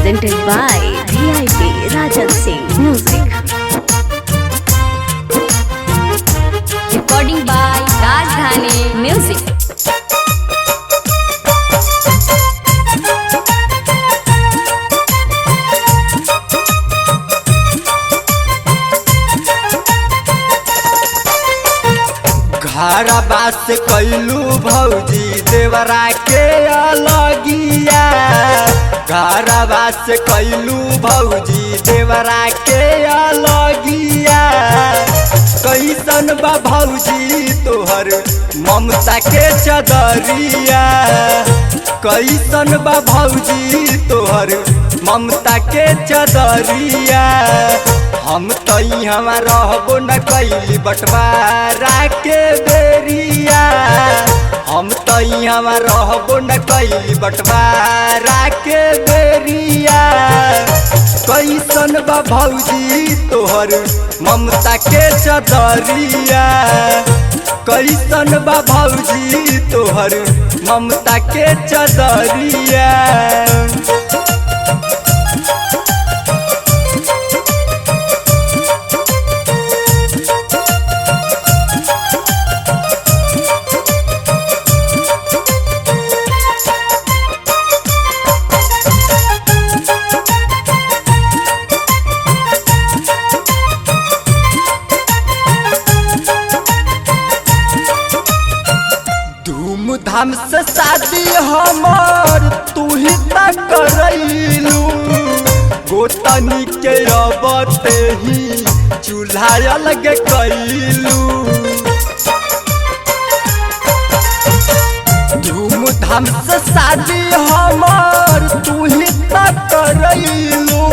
presented by VIP Rajan Singh Music. Recording by Rajdhani Music. घरबा से कैलू भौजी देवरा के अलगिया। घरबा से कैलू भौजी देवरा के अलगिया। कैसन बा भौजी तोहर ममता के चदरिया। कैसन बा भौजी तोहर ममता के चदरिया। हम तो यहाँ रहबो न कैली बंटवारा के बेरिया। हम तो यहाँ रहबो न कैली बंटवारा के बेरिया। कैसन बा भौजी तोहर ममता के चदरिया। कैसन बा भौजी तोहर ममता के चदरिया। धूमधाम से शादी हमार तू ही तक करैलू। गोतनी के अबते ही चूल्हा अलग कैलू। धूमधाम से शादी हमार तू ही तक करैलू।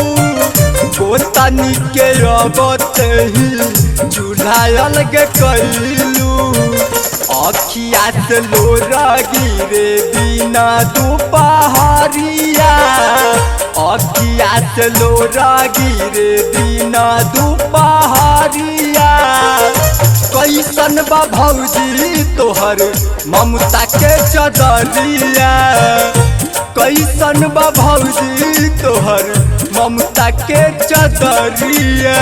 गोतनी के अबते ही चूल्हा अलग कैलू। अखिया से लोरा गिरे बिना दुपहरिया। अखिया से लोरा गिरे बिना दुपहरिया। कैसन बा भौजी तोहर ममता के चदरिया। कैसन बा भौजी तोहर ममता के चदरिया।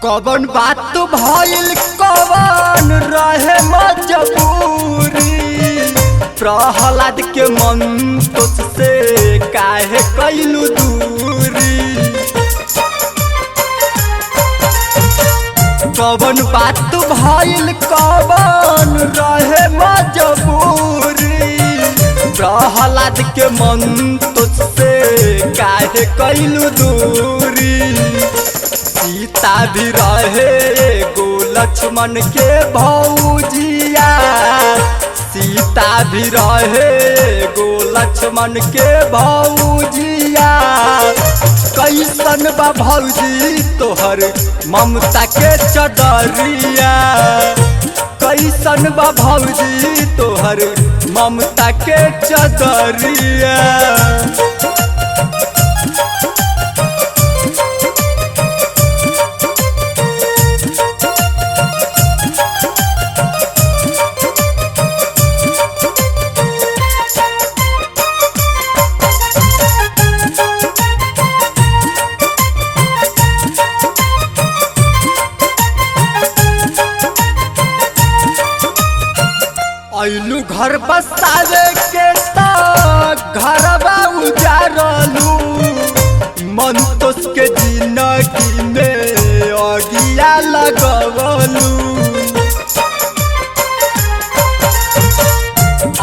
कवन बात भइल कवन रहे मजबूरी। प्रहलाद के मन तुझसे काहे कैलू दूरी। कवन बात भइल कवन रहे मजबूरी। प्रहलाद के मन तुझसे काहे कैलू दूरी। सीता भी रहे एगो लक्ष्मण के भौजिया। सीता भी रहे एगो लक्ष्मण के भौजिया। कैसन बा भौजी तोहर ममता के चदरिया। कैसन बा भौजी तोहर ममता के चदरिया। ऐलू घर बसावे के घरबा उजारलू। मन तोस के जिंदगी में अगिया लगवलू।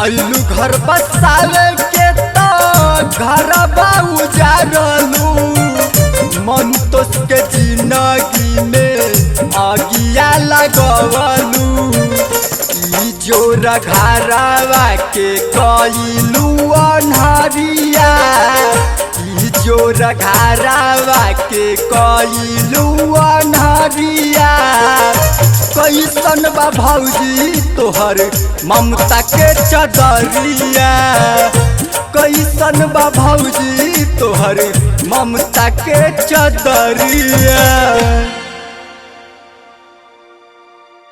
ऐलू घर बसावे के घरबा उजारलू। मन तोस के जिंदगी में अगिया लगवलू। जोरा घरवा के कैलू अन्हरिया। अंजोर घरावा के कइलू अनहरिया कैसन बा भौजी तोहर ममता के चदरिया कैसन बा भौजी तोहर ममता के चदरिया।